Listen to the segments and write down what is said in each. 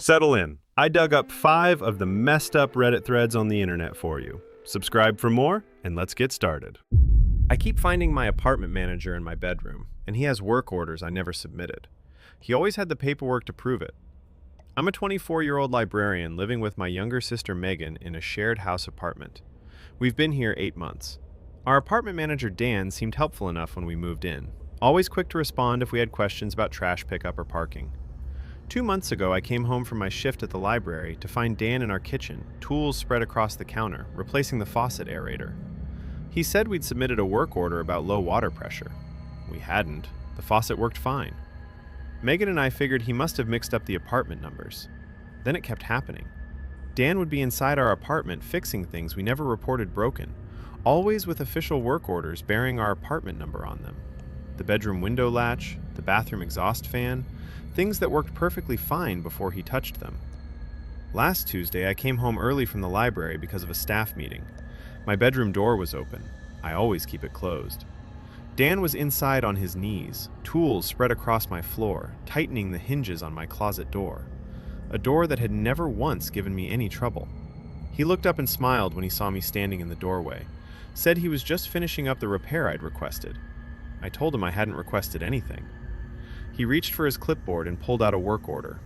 Settle in. I dug up 5 of the messed up Reddit threads on the internet for you. Subscribe for more, and let's get started. I keep finding my apartment manager in my bedroom, and he has work orders I never submitted. He always had the paperwork to prove it. I'm a 24-year-old librarian living with my younger sister Megan in a shared house apartment. We've been here 8 months. Our apartment manager Dan seemed helpful enough when we moved in, always quick to respond if we had questions about trash pickup or parking. 2 months ago, I came home from my shift at the library to find Dan in our kitchen, tools spread across the counter, replacing the faucet aerator. He said we'd submitted a work order about low water pressure. We hadn't. The faucet worked fine. Megan and I figured he must have mixed up the apartment numbers. Then it kept happening. Dan would be inside our apartment fixing things we never reported broken, always with official work orders bearing our apartment number on them. The bedroom window latch, the bathroom exhaust fan, things that worked perfectly fine before he touched them. Last Tuesday, I came home early from the library because of a staff meeting. My bedroom door was open. I always keep it closed. Dan was inside on his knees, tools spread across my floor, tightening the hinges on my closet door. A door that had never once given me any trouble. He looked up and smiled when he saw me standing in the doorway, said he was just finishing up the repair I'd requested. I told him I hadn't requested anything. He reached for his clipboard and pulled out a work order.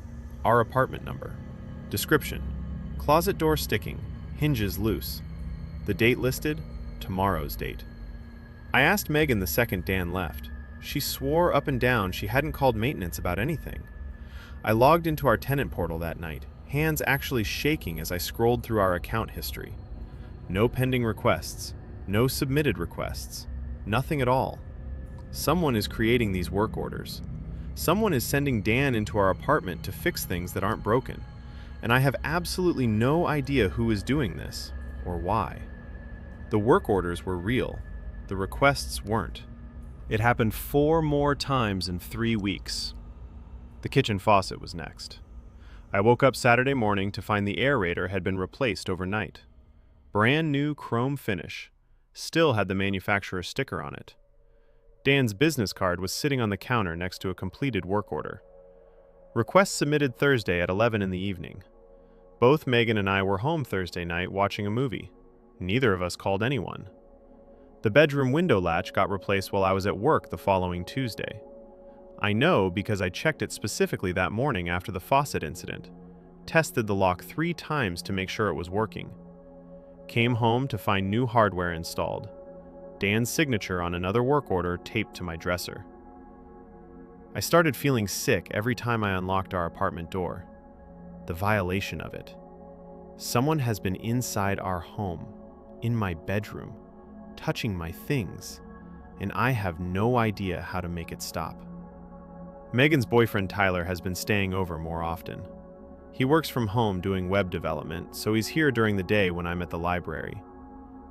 Our apartment number. Description: closet door sticking, hinges loose. The date listed: tomorrow's date. I asked Megan the second Dan left. She swore up and down she hadn't called maintenance about anything. I logged into our tenant portal that night, hands actually shaking as I scrolled through our account history. No pending requests, no submitted requests, nothing at all. Someone is creating these work orders. Someone is sending Dan into our apartment to fix things that aren't broken, and I have absolutely no idea who is doing this, or why. The work orders were real. The requests weren't. It happened 4 more times in 3 weeks. The kitchen faucet was next. I woke up Saturday morning to find the aerator had been replaced overnight. Brand new chrome finish. Still had the manufacturer's sticker on it. Dan's business card was sitting on the counter next to a completed work order. Request submitted Thursday at 11 in the evening. Both Megan and I were home Thursday night watching a movie. Neither of us called anyone. The bedroom window latch got replaced while I was at work the following Tuesday. I know because I checked it specifically that morning after the faucet incident. Tested the lock 3 times to make sure it was working. Came home to find new hardware installed. Dan's signature on another work order taped to my dresser. I started feeling sick every time I unlocked our apartment door. The violation of it. Someone has been inside our home, in my bedroom, touching my things, and I have no idea how to make it stop. Megan's boyfriend Tyler has been staying over more often. He works from home doing web development, so he's here during the day when I'm at the library.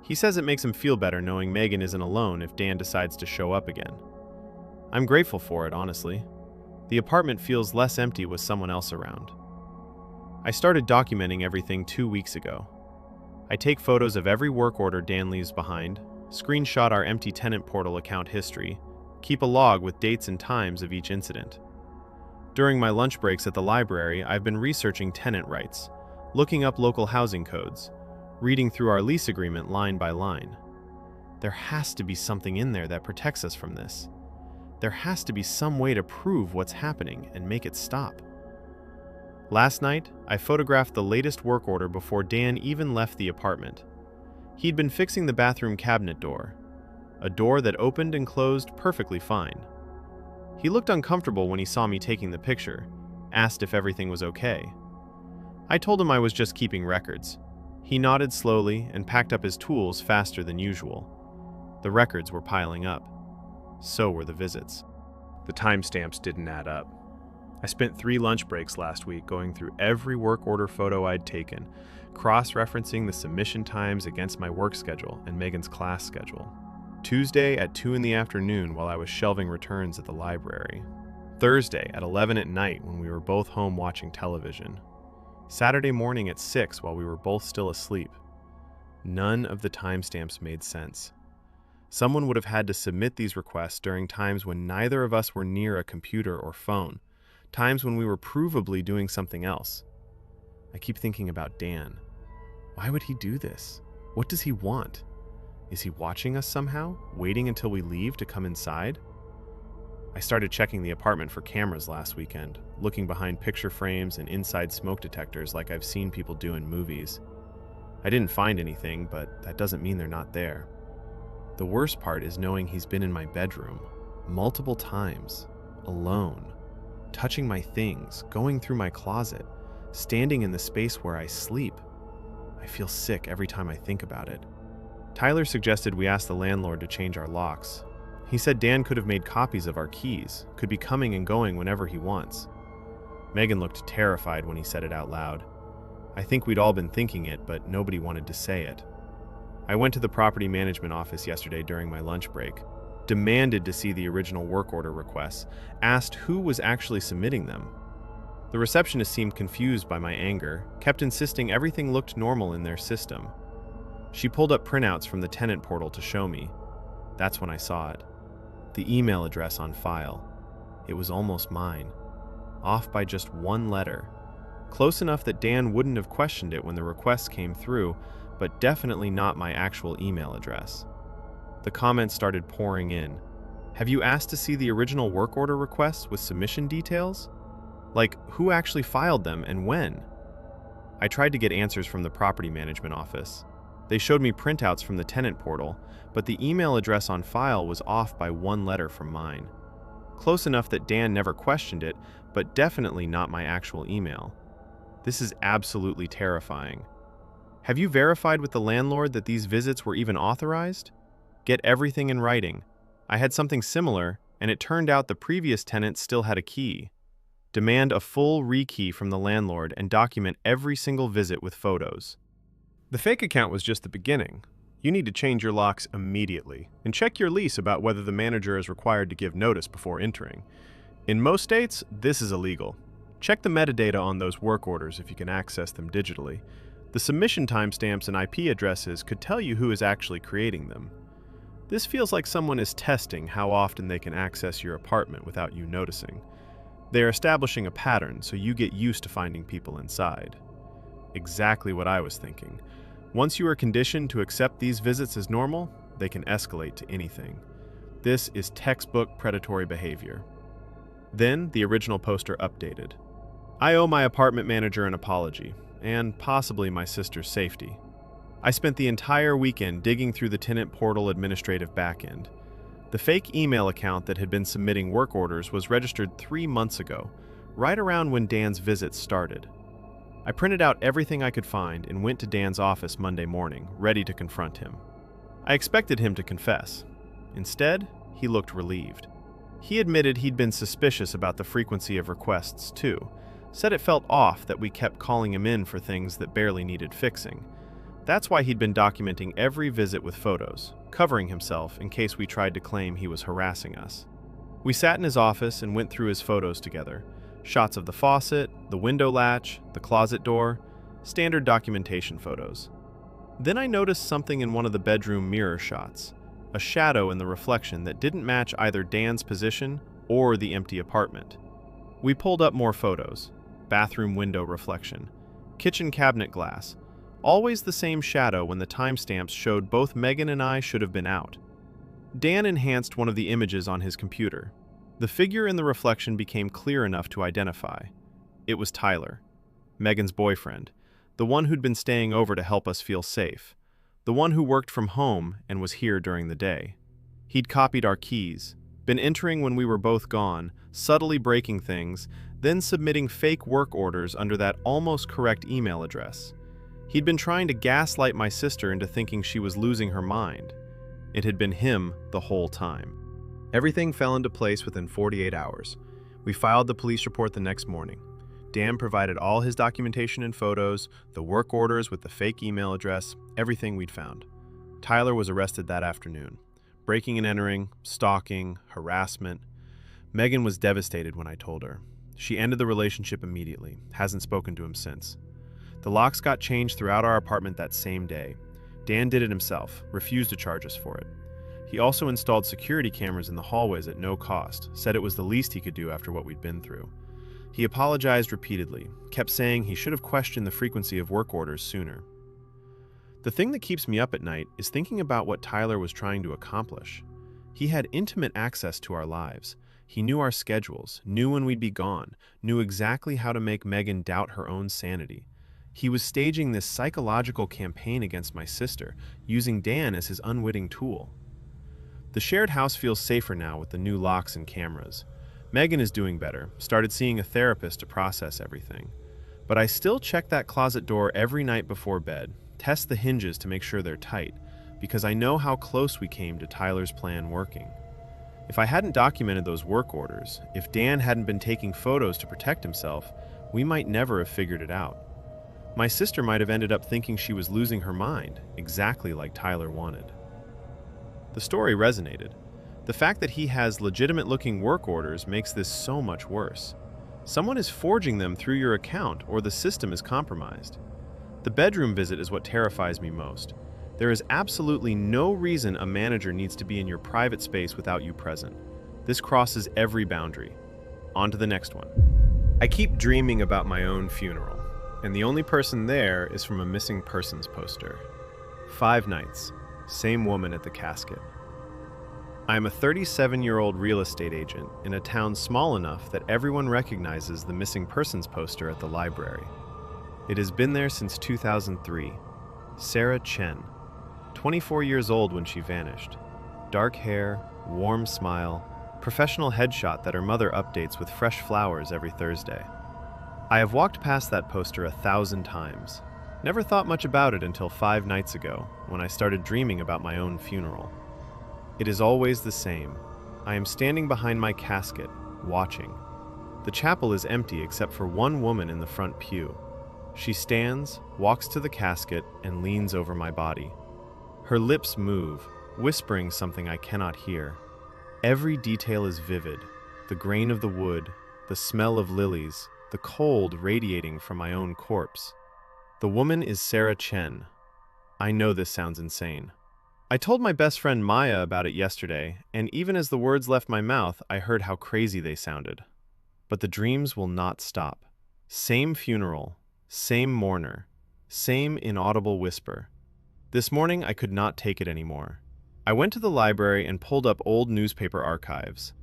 He says it makes him feel better knowing Megan isn't alone if Dan decides to show up again. I'm grateful for it, honestly. The apartment feels less empty with someone else around. I started documenting everything 2 weeks ago. I take photos of every work order Dan leaves behind, screenshot our empty tenant portal account history, keep a log with dates and times of each incident. During my lunch breaks at the library, I've been researching tenant rights, looking up local housing codes, reading through our lease agreement line by line. There has to be something in there that protects us from this. There has to be some way to prove what's happening and make it stop. Last night, I photographed the latest work order before Dan even left the apartment. He'd been fixing the bathroom cabinet door, a door that opened and closed perfectly fine. He looked uncomfortable when he saw me taking the picture, asked if everything was okay. I told him I was just keeping records. He nodded slowly and packed up his tools faster than usual. The records were piling up. So were the visits. The timestamps didn't add up. I spent 3 lunch breaks last week going through every work order photo I'd taken, cross-referencing the submission times against my work schedule and Megan's class schedule. Tuesday at 2 in the afternoon while I was shelving returns at the library. Thursday at 11 at night when we were both home watching television. Saturday morning at 6 while we were both still asleep. None of the timestamps made sense. Someone would have had to submit these requests during times when neither of us were near a computer or phone, times when we were provably doing something else. I keep thinking about Dan. Why would he do this? What does he want? Is he watching us somehow, waiting until we leave to come inside? I started checking the apartment for cameras last weekend, looking behind picture frames and inside smoke detectors like I've seen people do in movies. I didn't find anything, but that doesn't mean they're not there. The worst part is knowing he's been in my bedroom multiple times, alone, touching my things, going through my closet, standing in the space where I sleep. I feel sick every time I think about it. Tyler suggested we ask the landlord to change our locks. He said Dan could have made copies of our keys, could be coming and going whenever he wants. Megan looked terrified when he said it out loud. I think we'd all been thinking it, but nobody wanted to say it. I went to the property management office yesterday during my lunch break, demanded to see the original work order requests, asked who was actually submitting them. The receptionist seemed confused by my anger, kept insisting everything looked normal in their system. She pulled up printouts from the tenant portal to show me. That's when I saw it. The email address on file. It was almost mine. Off by just one letter. Close enough that Dan wouldn't have questioned it when the requests came through, but definitely not my actual email address. The comments started pouring in. Have you asked to see the original work order requests with submission details? Like, who actually filed them and when? I tried to get answers from the property management office. They showed me printouts from the tenant portal, but the email address on file was off by one letter from mine. Close enough that Dan never questioned it, but definitely not my actual email. This is absolutely terrifying. Have you verified with the landlord that these visits were even authorized? Get everything in writing. I had something similar, and it turned out the previous tenant still had a key. Demand a full rekey from the landlord and document every single visit with photos. The fake account was just the beginning. You need to change your locks immediately and check your lease about whether the manager is required to give notice before entering. In most states, this is illegal. Check the metadata on those work orders if you can access them digitally. The submission timestamps and IP addresses could tell you who is actually creating them. This feels like someone is testing how often they can access your apartment without you noticing. They are establishing a pattern so you get used to finding people inside. Exactly what I was thinking. Once you are conditioned to accept these visits as normal, they can escalate to anything. This is textbook predatory behavior. Then the original poster updated. I owe my apartment manager an apology, and possibly my sister's safety. I spent the entire weekend digging through the tenant portal administrative backend. The fake email account that had been submitting work orders was registered 3 months ago, right around when Dan's visits started. I printed out everything I could find and went to Dan's office Monday morning, ready to confront him. I expected him to confess. Instead, he looked relieved. He admitted he'd been suspicious about the frequency of requests, too. Said it felt off that we kept calling him in for things that barely needed fixing. That's why he'd been documenting every visit with photos, covering himself in case we tried to claim he was harassing us. We sat in his office and went through his photos together. Shots of the faucet, the window latch, the closet door, standard documentation photos. Then I noticed something in one of the bedroom mirror shots, a shadow in the reflection that didn't match either Dan's position or the empty apartment. We pulled up more photos. Bathroom window reflection, kitchen cabinet glass, always the same shadow when the timestamps showed both Megan and I should have been out. Dan enhanced one of the images on his computer. The figure in the reflection became clear enough to identify. It was Tyler, Megan's boyfriend, the one who'd been staying over to help us feel safe, the one who worked from home and was here during the day. He'd copied our keys, been entering when we were both gone, subtly breaking things, then submitting fake work orders under that almost correct email address. He'd been trying to gaslight my sister into thinking she was losing her mind. It had been him the whole time. Everything fell into place within 48 hours. We filed the police report the next morning. Dan provided all his documentation and photos, the work orders with the fake email address, everything we'd found. Tyler was arrested that afternoon. Breaking and entering, stalking, harassment. Megan was devastated when I told her. She ended the relationship immediately, hasn't spoken to him since. The locks got changed throughout our apartment that same day. Dan did it himself, refused to charge us for it. He also installed security cameras in the hallways at no cost, said it was the least he could do after what we'd been through. He apologized repeatedly, kept saying he should have questioned the frequency of work orders sooner. The thing that keeps me up at night is thinking about what Tyler was trying to accomplish. He had intimate access to our lives. He knew our schedules, knew when we'd be gone, knew exactly how to make Megan doubt her own sanity. He was staging this psychological campaign against my sister, using Dan as his unwitting tool. The shared house feels safer now with the new locks and cameras. Megan is doing better, started seeing a therapist to process everything. But I still check that closet door every night before bed, test the hinges to make sure they're tight, because I know how close we came to Tyler's plan working. If I hadn't documented those work orders, if Dan hadn't been taking photos to protect himself, we might never have figured it out. My sister might have ended up thinking she was losing her mind, exactly like Tyler wanted. The story resonated. The fact that he has legitimate-looking work orders makes this so much worse. Someone is forging them through your account, or the system is compromised. The bedroom visit is what terrifies me most. There is absolutely no reason a manager needs to be in your private space without you present. This crosses every boundary. On to the next one. I keep dreaming about my own funeral, and the only person there is from a missing persons poster. 5 nights, same woman at the casket. I am a 37-year-old real estate agent in a town small enough that everyone recognizes the missing persons poster at the library. It has been there since 2003. Sarah Chen, 24 years old when she vanished. Dark hair, warm smile, professional headshot that her mother updates with fresh flowers every Thursday. I have walked past that poster 1,000 times. Never thought much about it until 5 nights ago, when I started dreaming about my own funeral. It is always the same. I am standing behind my casket, watching. The chapel is empty except for one woman in the front pew. She stands, walks to the casket, and leans over my body. Her lips move, whispering something I cannot hear. Every detail is vivid. The grain of the wood, the smell of lilies, the cold radiating from my own corpse. The woman is Sarah Chen. I know this sounds insane. I told my best friend Maya about it yesterday, and even as the words left my mouth, I heard how crazy they sounded. But the dreams will not stop. Same funeral, same mourner, same inaudible whisper. This morning, I could not take it anymore. I went to the library and pulled up old newspaper archives.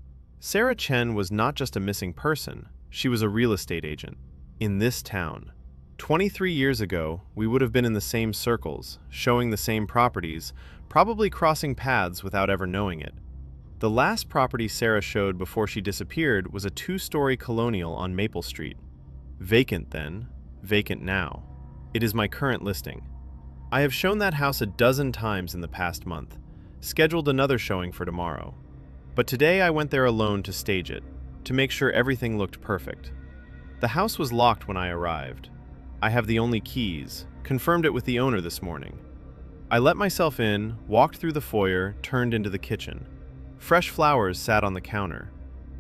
Sarah Chen was not just a missing person, she was a real estate agent. In this town. 23 years ago, we would have been in the same circles, showing the same properties, probably crossing paths without ever knowing it. The last property Sarah showed before she disappeared was a 2-story colonial on Maple Street. Vacant then, vacant now. It is my current listing. I have shown that house a dozen times in the past month, scheduled another showing for tomorrow. But today I went there alone to stage it, to make sure everything looked perfect. The house was locked when I arrived. I have the only keys, confirmed it with the owner this morning. I let myself in, walked through the foyer, turned into the kitchen. Fresh flowers sat on the counter.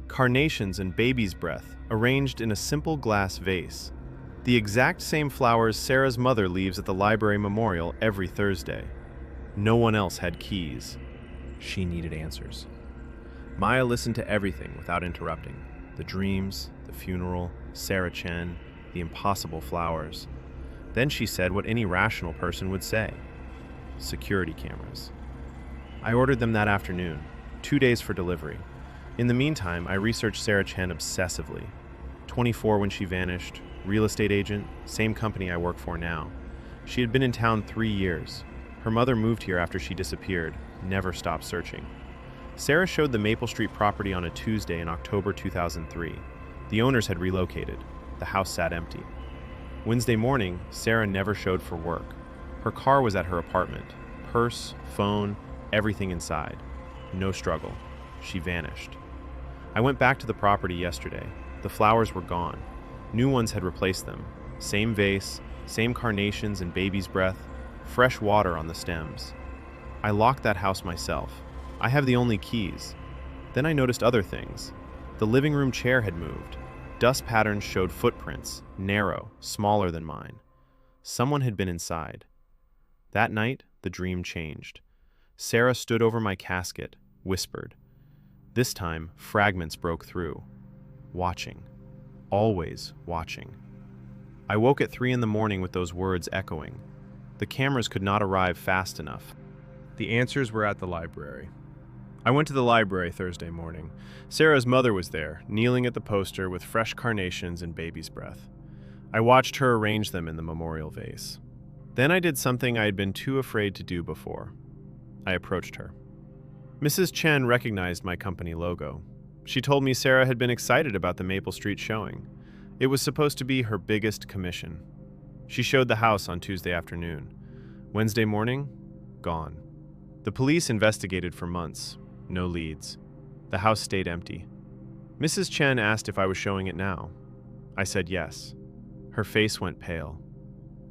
Carnations and baby's breath arranged in a simple glass vase. The exact same flowers Sarah's mother leaves at the library memorial every Thursday. No one else had keys. She needed answers. Maya listened to everything without interrupting. The dreams, the funeral, Sarah Chen, the impossible flowers. Then she said what any rational person would say. Security cameras. I ordered them that afternoon, 2 days for delivery. In the meantime, I researched Sarah Chen obsessively. 24 when she vanished, real estate agent, same company I work for now. She had been in town 3 years. Her mother moved here after she disappeared, never stopped searching. Sarah showed the Maple Street property on a Tuesday in October 2003. The owners had relocated. The house sat empty. Wednesday morning, Sarah never showed for work. Her car was at her apartment. Purse, phone, everything inside. No struggle. She vanished. I went back to the property yesterday. The flowers were gone. New ones had replaced them. Same vase, same carnations and baby's breath, fresh water on the stems. I locked that house myself. I have the only keys. Then I noticed other things. The living room chair had moved. Dust patterns showed footprints, narrow, smaller than mine. Someone had been inside. That night, the dream changed. Sarah stood over my casket, whispered. This time, fragments broke through. Watching. always watching. I woke at 3 in the morning with those words echoing. The cameras could not arrive fast enough. The answers were at the library. I went to the library Thursday morning. Sarah's mother was there, kneeling at the poster with fresh carnations and baby's breath. I watched her arrange them in the memorial vase. Then I did something I had been too afraid to do before. I approached her. Mrs. Chen recognized my company logo. She told me Sarah had been excited about the Maple Street showing. It was supposed to be her biggest commission. She showed the house on Tuesday afternoon. Wednesday morning, gone. The police investigated for months. No leads. The house stayed empty. Mrs. Chen asked if I was showing it now. I said yes. Her face went pale.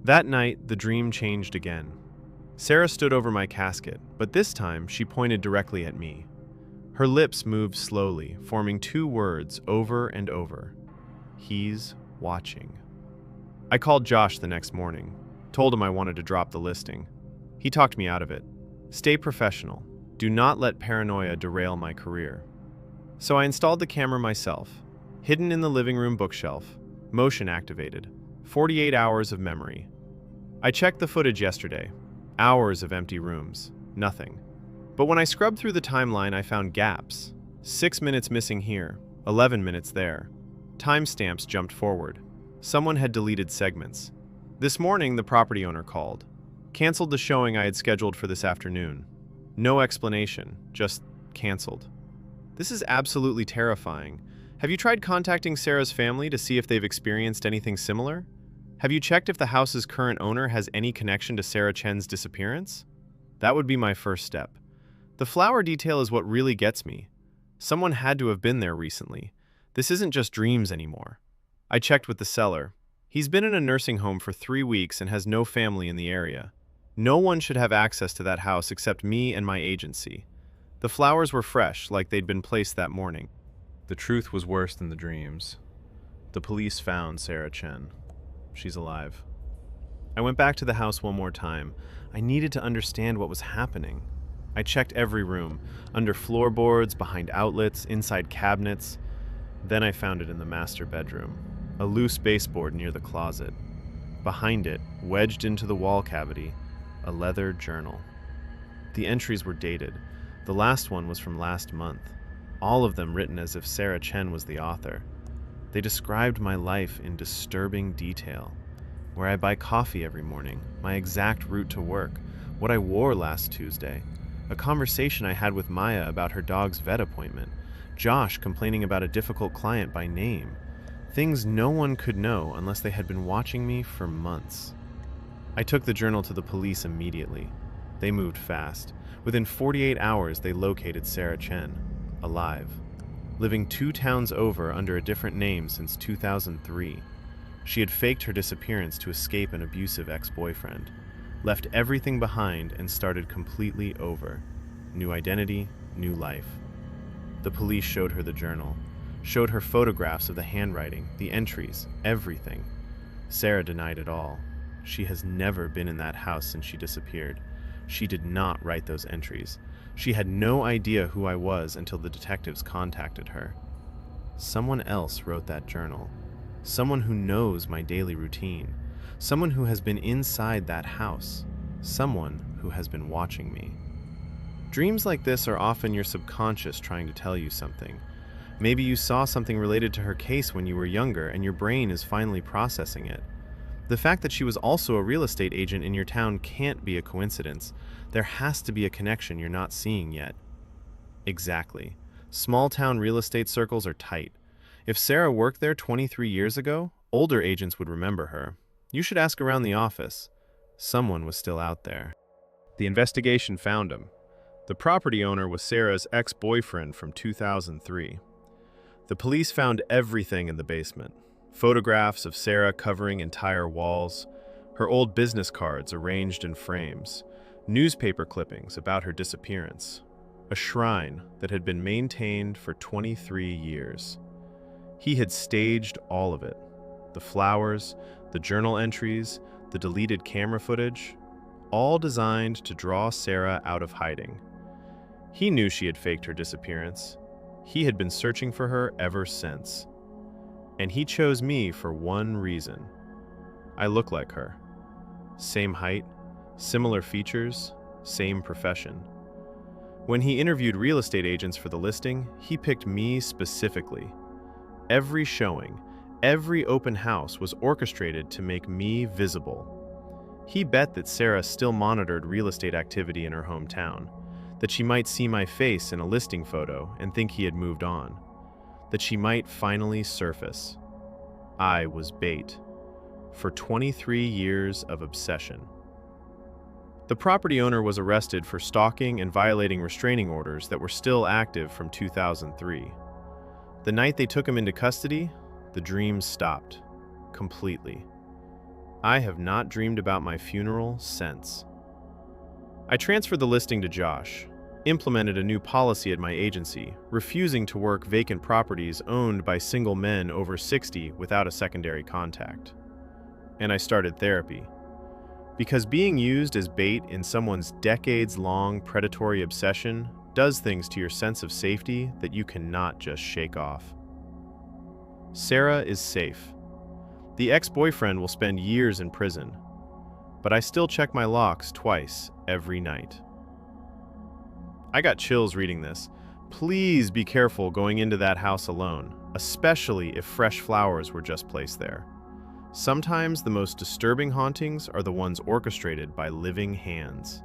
That night, the dream changed again. Sarah stood over my casket, but this time she pointed directly at me. Her lips moved slowly, forming 2 words over and over. He's watching. I called Josh the next morning, told him I wanted to drop the listing. He talked me out of it. Stay professional. Do not let paranoia derail my career. So I installed the camera myself, hidden in the living room bookshelf, motion activated, 48 hours of memory. I checked the footage yesterday. Hours of empty rooms. Nothing. But when I scrubbed through the timeline, I found gaps. 6 minutes missing here, 11 minutes there. Timestamps jumped forward. Someone had deleted segments. This morning, the property owner called. Canceled the showing I had scheduled for this afternoon. No explanation, just canceled. This is absolutely terrifying. Have you tried contacting Sarah's family to see if they've experienced anything similar? Have you checked if the house's current owner has any connection to Sarah Chen's disappearance? That would be my first step. The flower detail is what really gets me. Someone had to have been there recently. This isn't just dreams anymore. I checked with the seller. He's been in a nursing home for 3 weeks and has no family in the area. No one should have access to that house except me and my agency. The flowers were fresh, like they'd been placed that morning. The truth was worse than the dreams. The police found Sarah Chen. She's alive. I went back to the house one more time. I needed to understand what was happening. I checked every room, under floorboards, behind outlets, inside cabinets. Then I found it in the master bedroom, a loose baseboard near the closet. Behind it, wedged into the wall cavity, a leather journal. The entries were dated. The last one was from last month, all of them written as if Sarah Chen was the author. They described my life in disturbing detail. Where I buy coffee every morning, my exact route to work, what I wore last Tuesday, a conversation I had with Maya about her dog's vet appointment, Josh complaining about a difficult client by name, things no one could know unless they had been watching me for months. I took the journal to the police immediately. They moved fast. Within 48 hours, they located Sarah Chen, alive, living 2 towns over under a different name since 2003. She had faked her disappearance to escape an abusive ex-boyfriend, left everything behind and started completely over. New identity, new life. The police showed her the journal, showed her photographs of the handwriting, the entries, everything. Sarah denied it all. She has never been in that house since she disappeared. She did not write those entries. She had no idea who I was until the detectives contacted her. Someone else wrote that journal. Someone who knows my daily routine. Someone who has been inside that house. Someone who has been watching me. Dreams like this are often your subconscious trying to tell you something. Maybe you saw something related to her case when you were younger and your brain is finally processing it. The fact that she was also a real estate agent in your town can't be a coincidence. There has to be a connection you're not seeing yet. Exactly. Small town real estate circles are tight. If Sarah worked there 23 years ago, older agents would remember her. You should ask around the office. Someone was still out there. The investigation found him. The property owner was Sarah's ex-boyfriend from 2003. The police found everything in the basement. Photographs of Sarah covering entire walls, her old business cards arranged in frames, newspaper clippings about her disappearance, a shrine that had been maintained for 23 years. He had staged all of it. The flowers, the journal entries, the deleted camera footage, all designed to draw Sarah out of hiding. He knew she had faked her disappearance. He had been searching for her ever since. And he chose me for one reason. I look like her. Same height, similar features, same profession. When he interviewed real estate agents for the listing, he picked me specifically. Every showing, every open house was orchestrated to make me visible. He bet that Sarah still monitored real estate activity in her hometown, that she might see my face in a listing photo and think he had moved on, that she might finally surface. I was bait for 23 years of obsession. The property owner was arrested for stalking and violating restraining orders that were still active from 2003. The night they took him into custody, the dreams stopped completely. I have not dreamed about my funeral since. I transferred the listing to Josh, implemented a new policy at my agency, refusing to work vacant properties owned by single men over 60 without a secondary contact. And I started therapy. Because being used as bait in someone's decades-long predatory obsession does things to your sense of safety that you cannot just shake off. Sarah is safe. The ex-boyfriend will spend years in prison, but I still check my locks twice every night. I got chills reading this. Please be careful going into that house alone, especially if fresh flowers were just placed there. Sometimes the most disturbing hauntings are the ones orchestrated by living hands.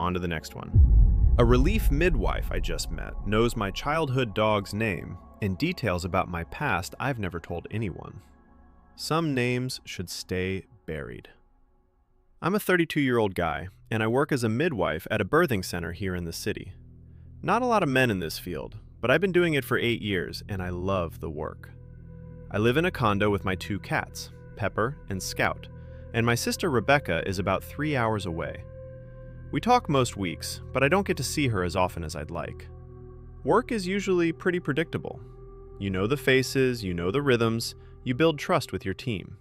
On to the next one. A relief midwife I just met knows my childhood dog's name and details about my past I've never told anyone. Some names should stay buried. I'm a 32-year-old guy, and I work as a midwife at a birthing center here in the city. Not a lot of men in this field, but I've been doing it for 8 years, and I love the work. I live in a condo with my 2 cats, Pepper and Scout, and my sister Rebecca is about 3 hours away. We talk most weeks, but I don't get to see her as often as I'd like. Work is usually pretty predictable. You know the faces, you know the rhythms, you build trust with your team.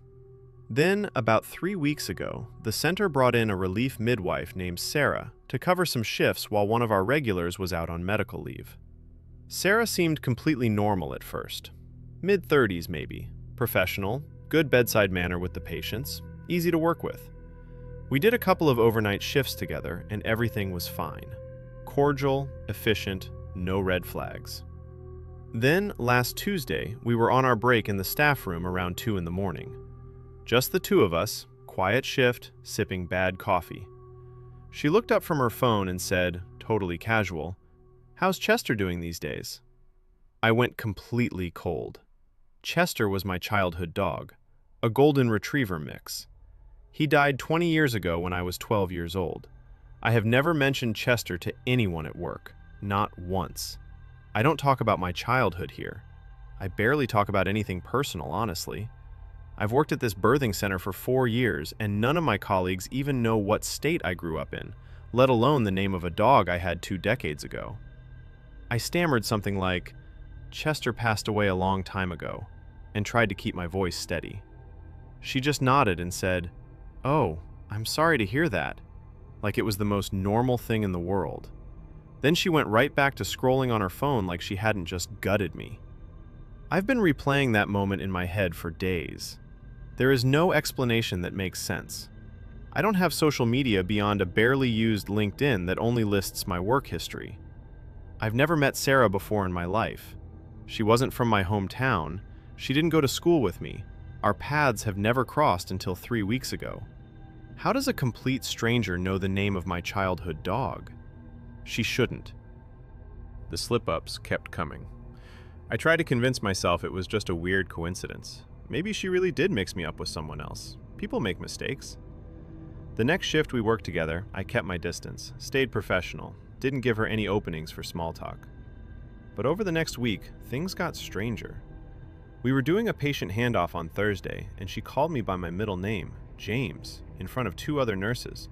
Then, about 3 weeks ago, the center brought in a relief midwife named Sarah to cover some shifts while one of our regulars was out on medical leave. Sarah seemed completely normal at first. Mid-30s maybe, professional, good bedside manner with the patients, easy to work with. We did a couple of overnight shifts together and everything was fine. Cordial, efficient, no red flags. Then, last Tuesday, we were on our break in the staff room around 2 in the morning. Just the 2 of us, quiet shift, sipping bad coffee. She looked up from her phone and said, totally casual, "How's Chester doing these days?" I went completely cold. Chester was my childhood dog, a golden retriever mix. He died 20 years ago when I was 12 years old. I have never mentioned Chester to anyone at work, not once. I don't talk about my childhood here. I barely talk about anything personal, honestly. I've worked at this birthing center for 4 years, and none of my colleagues even know what state I grew up in, let alone the name of a dog I had 2 decades ago. I stammered something like, "Chester passed away a long time ago," and tried to keep my voice steady. She just nodded and said, "Oh, I'm sorry to hear that," like it was the most normal thing in the world. Then she went right back to scrolling on her phone like she hadn't just gutted me. I've been replaying that moment in my head for days. There is no explanation that makes sense. I don't have social media beyond a barely used LinkedIn that only lists my work history. I've never met Sarah before in my life. She wasn't from my hometown. She didn't go to school with me. Our paths have never crossed until 3 weeks ago. How does a complete stranger know the name of my childhood dog? She shouldn't. The slip-ups kept coming. I tried to convince myself it was just a weird coincidence. Maybe she really did mix me up with someone else. People make mistakes. The next shift we worked together, I kept my distance, stayed professional, didn't give her any openings for small talk. But over the next week, things got stranger. We were doing a patient handoff on Thursday, and she called me by my middle name, James, in front of 2 other nurses.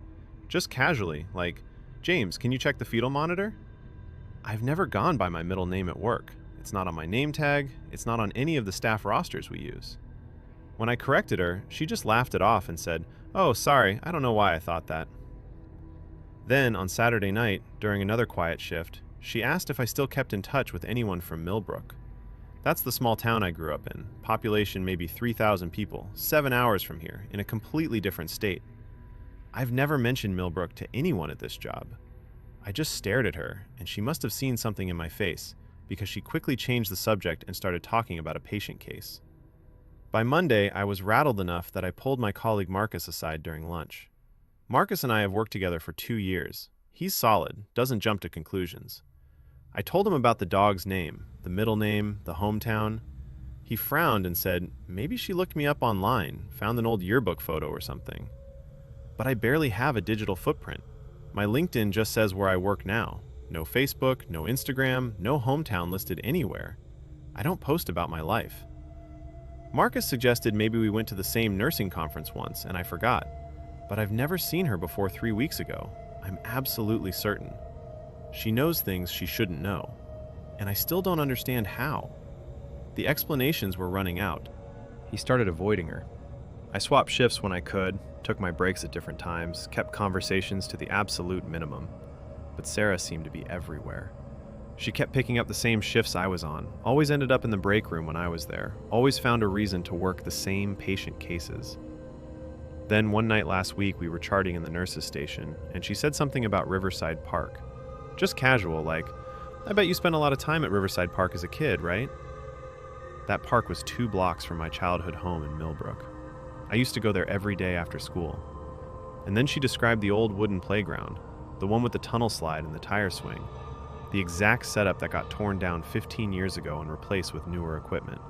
Just casually, like, "James, can you check the fetal monitor?" I've never gone by my middle name at work. It's not on my name tag, it's not on any of the staff rosters we use. When I corrected her, she just laughed it off and said, "Oh, sorry, I don't know why I thought that." Then, on Saturday night, during another quiet shift, she asked if I still kept in touch with anyone from Millbrook. That's the small town I grew up in. Population maybe 3,000 people, 7 hours from here, in a completely different state. I've never mentioned Millbrook to anyone at this job. I just stared at her, and she must have seen something in my face, because she quickly changed the subject and started talking about a patient case. By Monday, I was rattled enough that I pulled my colleague Marcus aside during lunch. Marcus and I have worked together for 2 years. He's solid, doesn't jump to conclusions. I told him about the dog's name, the middle name, the hometown. He frowned and said, maybe she looked me up online, found an old yearbook photo or something. But I barely have a digital footprint. My LinkedIn just says where I work now. No Facebook, no Instagram, no hometown listed anywhere. I don't post about my life. Marcus suggested maybe we went to the same nursing conference once, and I forgot. But I've never seen her before 3 weeks ago. I'm absolutely certain. She knows things she shouldn't know. And I still don't understand how. The explanations were running out. He started avoiding her. I swapped shifts when I could, took my breaks at different times, kept conversations to the absolute minimum. But Sarah seemed to be everywhere. She kept picking up the same shifts I was on, always ended up in the break room when I was there, always found a reason to work the same patient cases. Then one night last week we were charting in the nurses' station, and she said something about Riverside Park. Just casual, like, I bet you spent a lot of time at Riverside Park as a kid, right? That park was 2 blocks from my childhood home in Millbrook. I used to go there every day after school. And then she described the old wooden playground, the one with the tunnel slide and the tire swing, the exact setup that got torn down 15 years ago and replaced with newer equipment.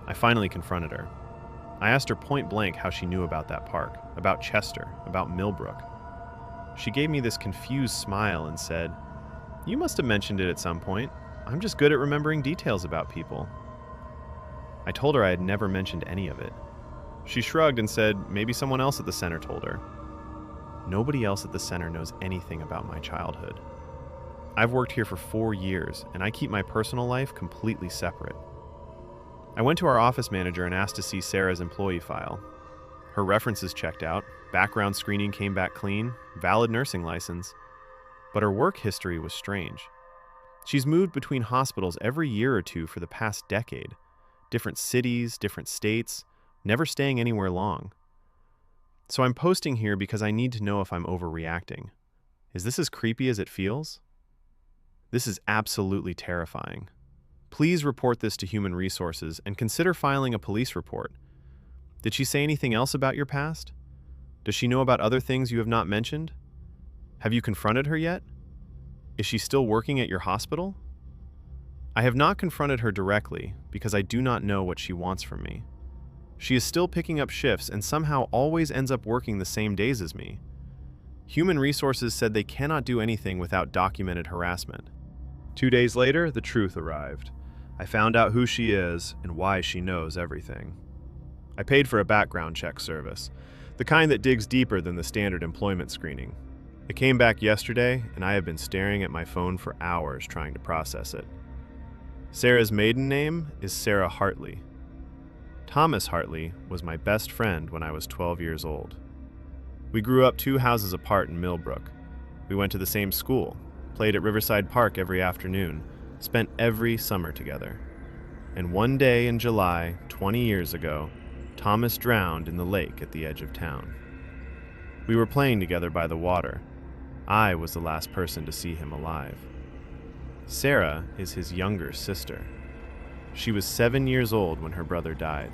I finally confronted her. I asked her point blank how she knew about that park, about Chester, about Millbrook. She gave me this confused smile and said, "You must have mentioned it at some point. I'm just good at remembering details about people." I told her I had never mentioned any of it. She shrugged and said maybe someone else at the center told her. Nobody else at the center knows anything about my childhood. I've worked here for 4 years, and I keep my personal life completely separate. I went to our office manager and asked to see Sarah's employee file. Her references checked out, background screening came back clean, valid nursing license. But her work history was strange. She's moved between hospitals every year or two for the past decade. Different cities, different states, never staying anywhere long. So I'm posting here because I need to know if I'm overreacting. Is this as creepy as it feels? This is absolutely terrifying. Please report this to Human Resources and consider filing a police report. Did she say anything else about your past? Does she know about other things you have not mentioned? Have you confronted her yet? Is she still working at your hospital? I have not confronted her directly because I do not know what she wants from me. She is still picking up shifts and somehow always ends up working the same days as me. Human Resources said they cannot do anything without documented harassment. 2 days later, the truth arrived. I found out who she is and why she knows everything. I paid for a background check service, the kind that digs deeper than the standard employment screening. It came back yesterday, and I have been staring at my phone for hours trying to process it. Sarah's maiden name is Sarah Hartley. Thomas Hartley was my best friend when I was 12 years old. We grew up 2 houses apart in Millbrook. We went to the same school, played at Riverside Park every afternoon, spent every summer together. And one day in July, 20 years ago, Thomas drowned in the lake at the edge of town. We were playing together by the water. I was the last person to see him alive. Sarah is his younger sister. She was 7 years old when her brother died.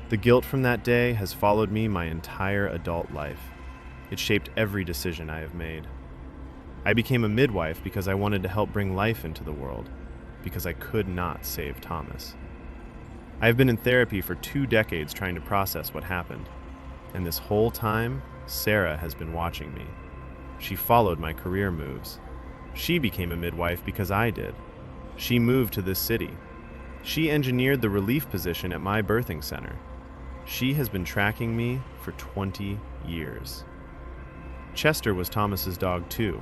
The guilt from that day has followed me my entire adult life. It shaped every decision I have made. I became a midwife because I wanted to help bring life into the world, because I could not save Thomas. I have been in therapy for 2 decades trying to process what happened, and this whole time, Sarah has been watching me. She followed my career moves. She became a midwife because I did. She moved to this city. She engineered the relief position at my birthing center. She has been tracking me for 20 years. Chester was Thomas's dog too.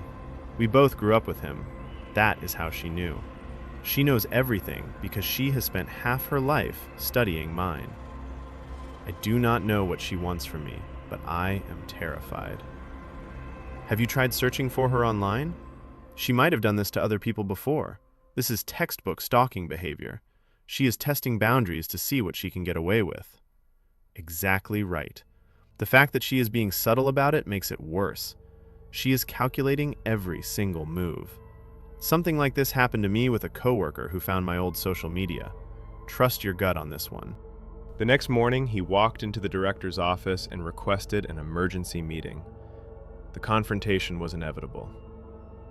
We both grew up with him. That is how she knew. She knows everything because she has spent half her life studying mine. I do not know what she wants from me, but I am terrified. Have you tried searching for her online? She might have done this to other people before. This is textbook stalking behavior. She is testing boundaries to see what she can get away with. Exactly right. The fact that she is being subtle about it makes it worse. She is calculating every single move. Something like this happened to me with a coworker who found my old social media. Trust your gut on this one. The next morning, he walked into the director's office and requested an emergency meeting. The confrontation was inevitable.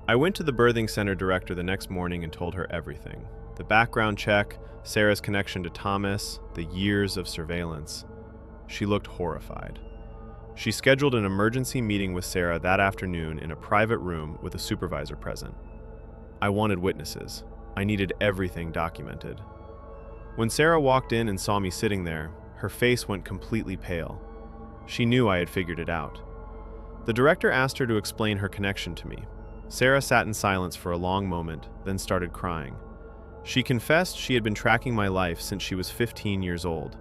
I went to the birthing center director the next morning and told her everything. The background check, Sarah's connection to Thomas, the years of surveillance. She looked horrified. She scheduled an emergency meeting with Sarah that afternoon in a private room with a supervisor present. I wanted witnesses. I needed everything documented. When Sarah walked in and saw me sitting there, her face went completely pale. She knew I had figured it out. The director asked her to explain her connection to me. Sarah sat in silence for a long moment, then started crying. She confessed she had been tracking my life since she was 15 years old,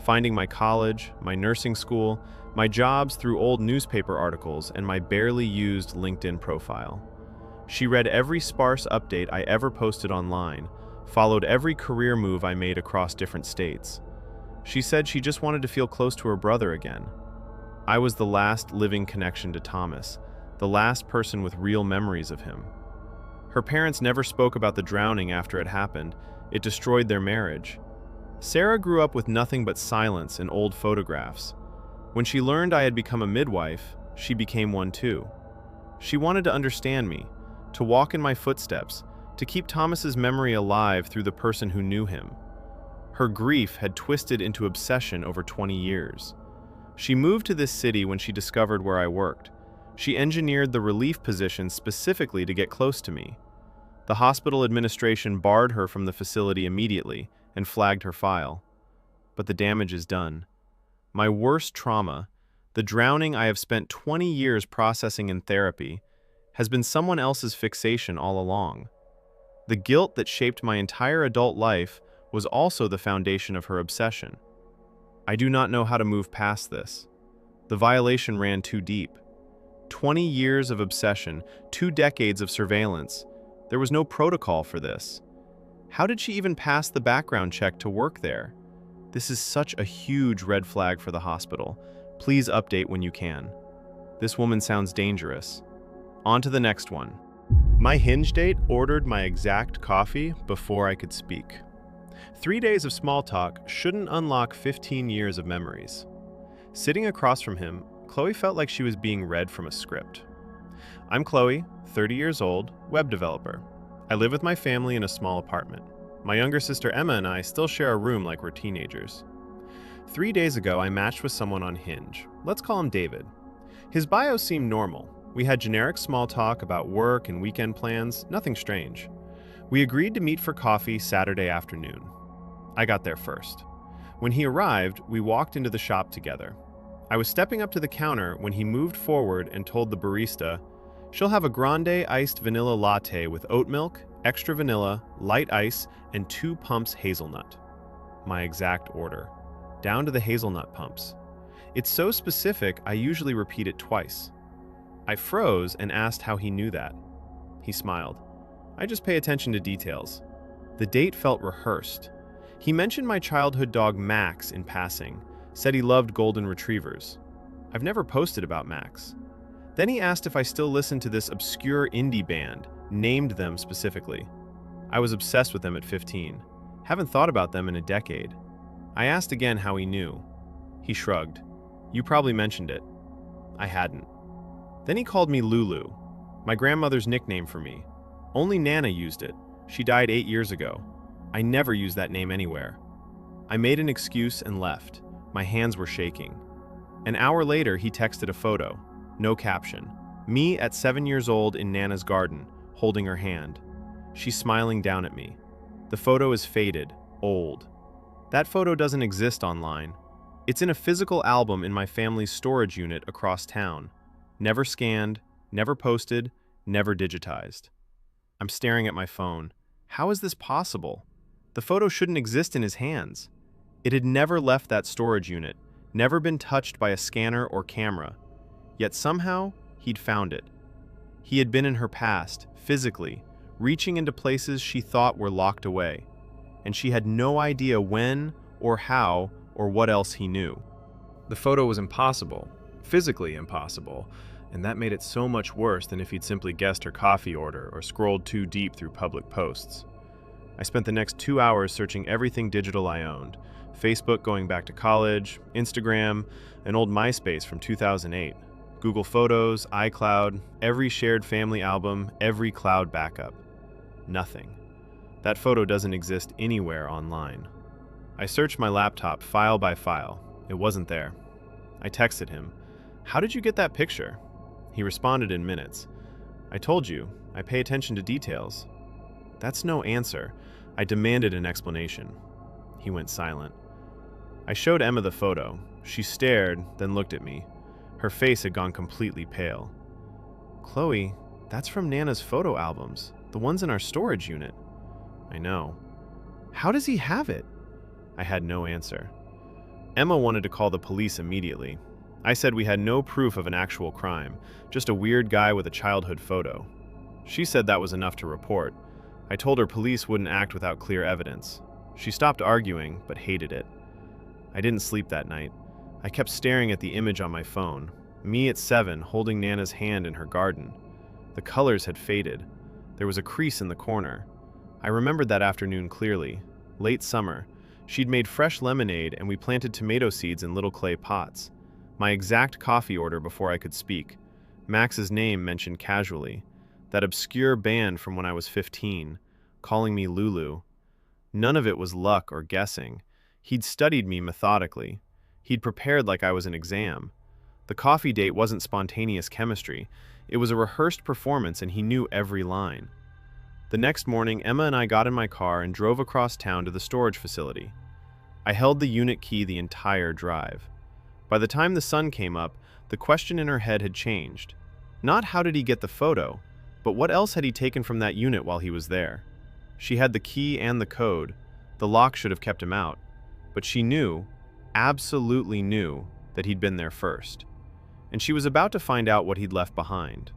finding my college, my nursing school, my jobs through old newspaper articles, and my barely used LinkedIn profile. She read every sparse update I ever posted online, followed every career move I made across different states. She said she just wanted to feel close to her brother again. I was the last living connection to Thomas, the last person with real memories of him. Her parents never spoke about the drowning after it happened. It destroyed their marriage. Sarah grew up with nothing but silence and old photographs. When she learned I had become a midwife, she became one too. She wanted to understand me, to walk in my footsteps, to keep Thomas's memory alive through the person who knew him. Her grief had twisted into obsession over 20 years. She moved to this city when she discovered where I worked. She engineered the relief position specifically to get close to me. The hospital administration barred her from the facility immediately and flagged her file. But the damage is done. My worst trauma, the drowning I have spent 20 years processing in therapy, has been someone else's fixation all along. The guilt that shaped my entire adult life was also the foundation of her obsession. I do not know how to move past this. The violation ran too deep. 20 years of obsession, 2 decades of surveillance. There was no protocol for this. How did she even pass the background check to work there? This is such a huge red flag for the hospital. Please update when you can. This woman sounds dangerous. On to the next one. My Hinge date ordered my exact coffee before I could speak. 3 days of small talk shouldn't unlock 15 years of memories. Sitting across from him, Chloe felt like she was being read from a script. I'm Chloe, 30 years old, web developer. I live with my family in a small apartment. My younger sister Emma and I still share a room like we're teenagers. 3 days ago, I matched with someone on Hinge. Let's call him David. His bio seemed normal. We had generic small talk about work and weekend plans, nothing strange. We agreed to meet for coffee Saturday afternoon. I got there first. When he arrived, we walked into the shop together. I was stepping up to the counter when he moved forward and told the barista, "She'll have a grande iced vanilla latte with oat milk, extra vanilla, light ice, and 2 pumps hazelnut." My exact order. Down to the hazelnut pumps. It's so specific, I usually repeat it twice. I froze and asked how he knew that. He smiled. I just pay attention to details. The date felt rehearsed. He mentioned my childhood dog Max in passing, said he loved golden retrievers. I've never posted about Max. Then he asked if I still listened to this obscure indie band, named them specifically. I was obsessed with them at 15. Haven't thought about them in a decade. I asked again how he knew. He shrugged. You probably mentioned it. I hadn't. Then he called me Lulu, my grandmother's nickname for me. Only Nana used it. She died 8 years ago. I never used that name anywhere. I made an excuse and left. My hands were shaking. An hour later, he texted a photo. No caption. Me at 7 years old in Nana's garden, holding her hand. She's smiling down at me. The photo is faded, old. That photo doesn't exist online. It's in a physical album in my family's storage unit across town. Never scanned, never posted, never digitized. I'm staring at my phone. How is this possible? The photo shouldn't exist in his hands. It had never left that storage unit, never been touched by a scanner or camera. Yet somehow, he'd found it. He had been in her past, physically, reaching into places she thought were locked away. and she had no idea when or how or what else he knew. The photo was impossible, physically impossible, and that made it so much worse than if he'd simply guessed her coffee order or scrolled too deep through public posts. I spent the next 2 hours searching everything digital I owned: Facebook going back to college, Instagram, an old MySpace from 2008, Google Photos, iCloud, every shared family album, every cloud backup. Nothing. That photo doesn't exist anywhere online. I searched my laptop file by file. It wasn't there. I texted him, "How did you get that picture?" He responded in minutes. "I told you, I pay attention to details." That's no answer. I demanded an explanation. He went silent. I showed Emma the photo. She stared, then looked at me. Her face had gone completely pale. "Chloe, that's from Nana's photo albums, the ones in our storage unit." "I know." "How does he have it?" I had no answer. Emma wanted to call the police immediately. I said we had no proof of an actual crime, just a weird guy with a childhood photo. She said that was enough to report. I told her police wouldn't act without clear evidence. She stopped arguing, but hated it. I didn't sleep that night. I kept staring at the image on my phone, me at 7 holding Nana's hand in her garden. The colors had faded. There was a crease in the corner. I remembered that afternoon clearly. Late summer. She'd made fresh lemonade and we planted tomato seeds in little clay pots. My exact coffee order before I could speak. Max's name mentioned casually. That obscure band from when I was 15, calling me Lulu. None of it was luck or guessing. He'd studied me methodically. He'd prepared like I was an exam. The coffee date wasn't spontaneous chemistry. It was a rehearsed performance and he knew every line. The next morning, Emma and I got in my car and drove across town to the storage facility. I held the unit key the entire drive. By the time the sun came up, the question in her head had changed. Not how did he get the photo, but what else had he taken from that unit while he was there? She had the key and the code. The lock should have kept him out. But she knew, absolutely knew, that he'd been there first. And she was about to find out what he'd left behind.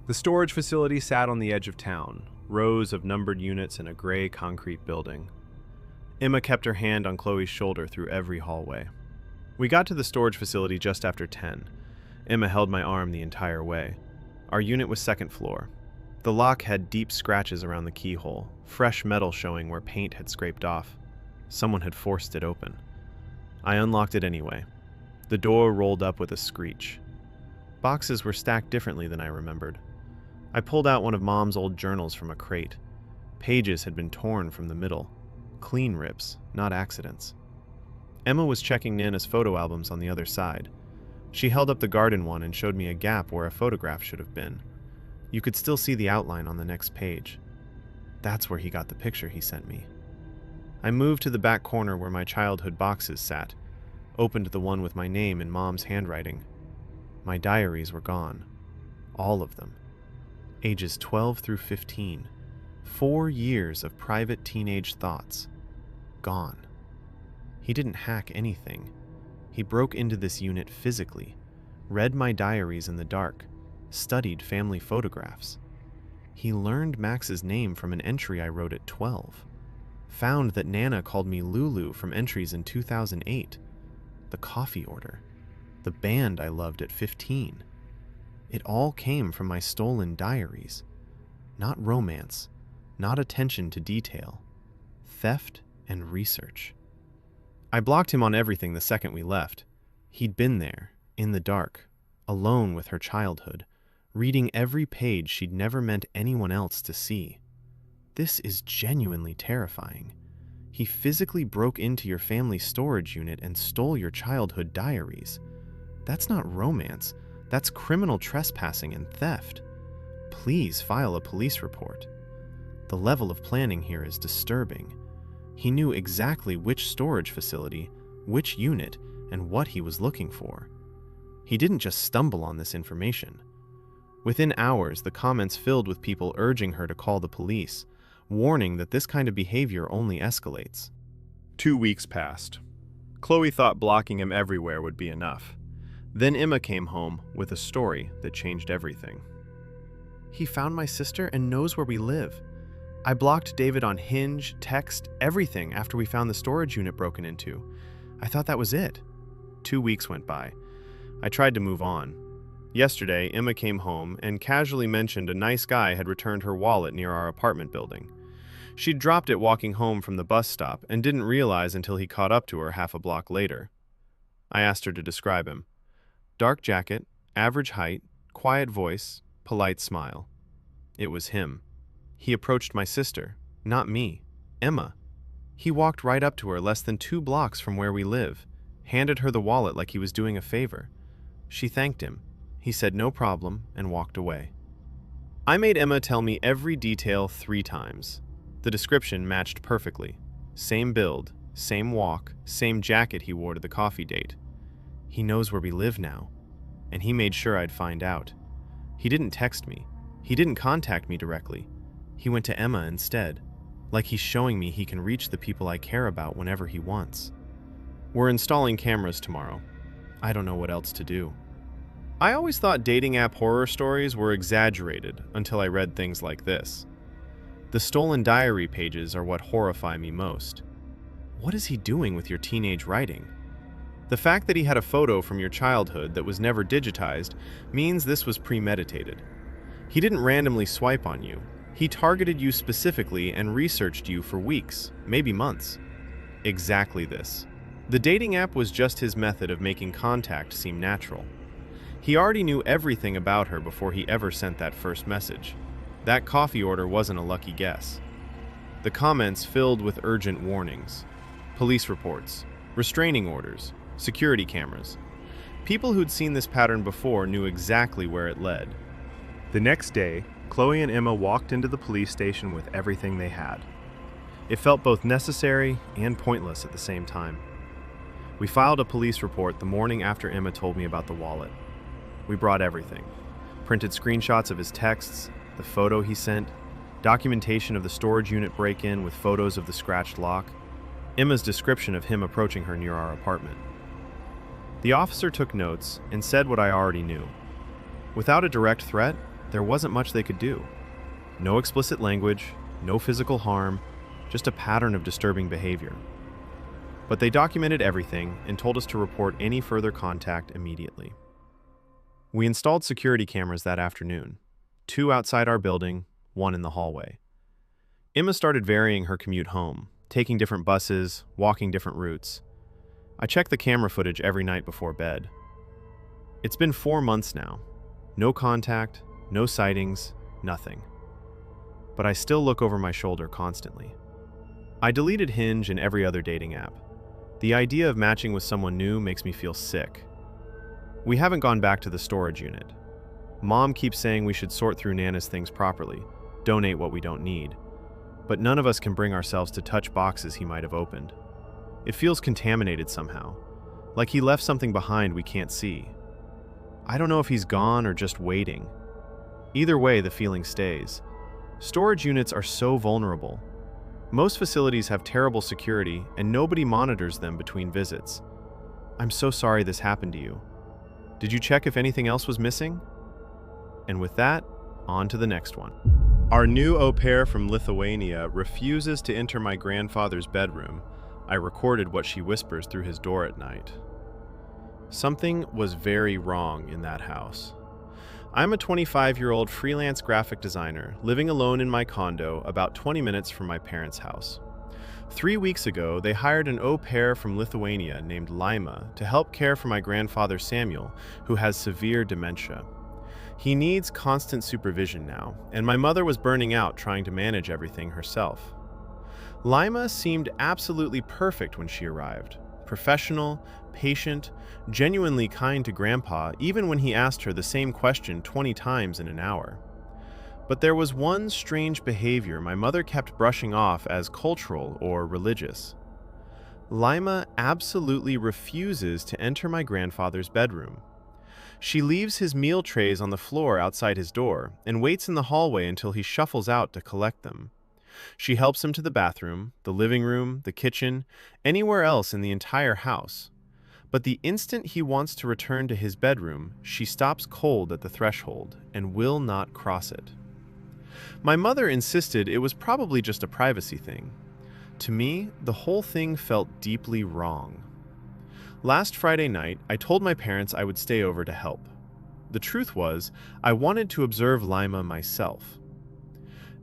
The storage facility sat on the edge of town, rows of numbered units in a gray concrete building. Emma kept her hand on Chloe's shoulder through every hallway. We got to the storage facility just after 10. Emma held my arm the entire way. Our unit was second floor. The lock had deep scratches around the keyhole, fresh metal showing where paint had scraped off. Someone had forced it open. I unlocked it anyway. The door rolled up with a screech. Boxes were stacked differently than I remembered. I pulled out one of Mom's old journals from a crate. Pages had been torn from the middle. Clean rips, not accidents. Emma was checking Nana's photo albums on the other side. She held up the garden one and showed me a gap where a photograph should have been. You could still see the outline on the next page. That's where he got the picture he sent me. I moved to the back corner where my childhood boxes sat, opened the one with my name in Mom's handwriting. My diaries were gone. All of them. Ages 12 through 15. 4 years of private teenage thoughts. Gone. He didn't hack anything. He broke into this unit physically, read my diaries in the dark, studied family photographs. He learned Max's name from an entry I wrote at 12. Found that Nana called me Lulu from entries in 2008. The coffee order. The band I loved at 15. It all came from my stolen diaries. Not romance, not attention to detail. Theft and research. I blocked him on everything the second we left. He'd been there, in the dark, alone with her childhood, reading every page she'd never meant anyone else to see. This is genuinely terrifying. He physically broke into your family storage unit and stole your childhood diaries. That's not romance. That's criminal trespassing and theft. Please file a police report. The level of planning here is disturbing. He knew exactly which storage facility, which unit, and what he was looking for. He didn't just stumble on this information. Within hours, the comments filled with people urging her to call the police, warning that this kind of behavior only escalates. 2 weeks passed. Chloe thought blocking him everywhere would be enough. Then Emma came home with a story that changed everything. He found my sister and knows where we live. I blocked David on Hinge, text, everything after we found the storage unit broken into. I thought that was it. 2 weeks went by. I tried to move on. Yesterday, Emma came home and casually mentioned a nice guy had returned her wallet near our apartment building. She'd dropped it walking home from the bus stop and didn't realize until he caught up to her half a block later. I asked her to describe him. Dark jacket, average height, quiet voice, polite smile. It was him. He approached my sister, not me, Emma. He walked right up to her less than 2 blocks from where we live, handed her the wallet like he was doing a favor. She thanked him. He said no problem and walked away. I made Emma tell me every detail 3 times. The description matched perfectly. Same build, same walk, same jacket he wore to the coffee date. He knows where we live now, and he made sure I'd find out. He didn't text me. He didn't contact me directly. He went to Emma instead, like he's showing me he can reach the people I care about whenever he wants. We're installing cameras tomorrow. I don't know what else to do. I always thought dating app horror stories were exaggerated until I read things like this. The stolen diary pages are what horrify me most. What is he doing with your teenage writing? The fact that he had a photo from your childhood that was never digitized means this was premeditated. He didn't randomly swipe on you. He targeted you specifically and researched you for weeks, maybe months. Exactly this. The dating app was just his method of making contact seem natural. He already knew everything about her before he ever sent that first message. That coffee order wasn't a lucky guess. The comments filled with urgent warnings, police reports, restraining orders, security cameras. People who'd seen this pattern before knew exactly where it led. The next day, Chloe and Emma walked into the police station with everything they had. It felt both necessary and pointless at the same time. We filed a police report the morning after Emma told me about the wallet. We brought everything. Printed screenshots of his texts, the photo he sent, documentation of the storage unit break-in with photos of the scratched lock, Emma's description of him approaching her near our apartment. The officer took notes and said what I already knew. Without a direct threat, there wasn't much they could do. No explicit language, no physical harm, just a pattern of disturbing behavior. But they documented everything and told us to report any further contact immediately. We installed security cameras that afternoon, 2 outside our building, 1 in the hallway. Emma started varying her commute home, taking different buses, walking different routes. I check the camera footage every night before bed. It's been 4 months now. No contact, no sightings, nothing. But I still look over my shoulder constantly. I deleted Hinge and every other dating app. The idea of matching with someone new makes me feel sick. We haven't gone back to the storage unit. Mom keeps saying we should sort through Nana's things properly, donate what we don't need. But none of us can bring ourselves to touch boxes he might have opened. It feels contaminated somehow, like he left something behind we can't see. I don't know if he's gone or just waiting. Either way, the feeling stays. Storage units are so vulnerable. Most facilities have terrible security and nobody monitors them between visits. I'm so sorry this happened to you. Did you check if anything else was missing? And with that, on to the next one. Our new au pair from Lithuania refuses to enter my grandfather's bedroom. I recorded what she whispers through his door at night. Something was very wrong in that house. I'm a 25-year-old freelance graphic designer living alone in my condo about 20 minutes from my parents' house. 3 weeks ago, they hired an au pair from Lithuania named Laima to help care for my grandfather Samuel, who has severe dementia. He needs constant supervision now, and my mother was burning out trying to manage everything herself. Laima seemed absolutely perfect when she arrived. Professional, patient, genuinely kind to Grandpa even when he asked her the same question 20 times in an hour. But there was one strange behavior my mother kept brushing off as cultural or religious. Laima absolutely refuses to enter my grandfather's bedroom. She leaves his meal trays on the floor outside his door and waits in the hallway until he shuffles out to collect them. She helps him to the bathroom, the living room, the kitchen, anywhere else in the entire house. But the instant he wants to return to his bedroom, she stops cold at the threshold and will not cross it. My mother insisted it was probably just a privacy thing. To me, the whole thing felt deeply wrong. Last Friday night, I told my parents I would stay over to help. The truth was, I wanted to observe Lima myself.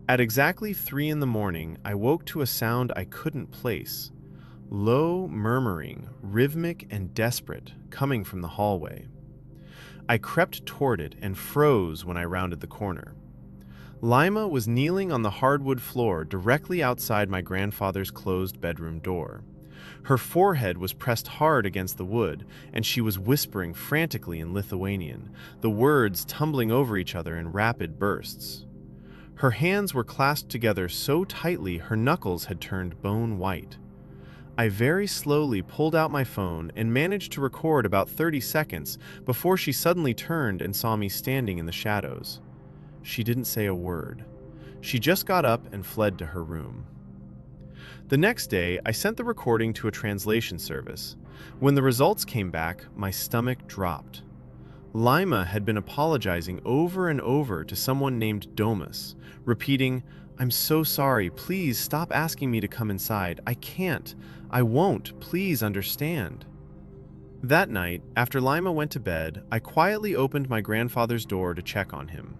At exactly 3 in the morning, I woke to a sound I couldn't place. Low murmuring, rhythmic and desperate, coming from the hallway. I crept toward it and froze when I rounded the corner. Lima was kneeling on the hardwood floor directly outside my grandfather's closed bedroom door. Her forehead was pressed hard against the wood, and she was whispering frantically in Lithuanian, the words tumbling over each other in rapid bursts. Her hands were clasped together so tightly her knuckles had turned bone white. I very slowly pulled out my phone and managed to record about 30 seconds before she suddenly turned and saw me standing in the shadows. She didn't say a word. She just got up and fled to her room. The next day, I sent the recording to a translation service. When the results came back, my stomach dropped. Lima had been apologizing over and over to someone named Domus, repeating, "I'm so sorry, please stop asking me to come inside. I can't. I won't. Please understand." That night, after Lima went to bed, I quietly opened my grandfather's door to check on him.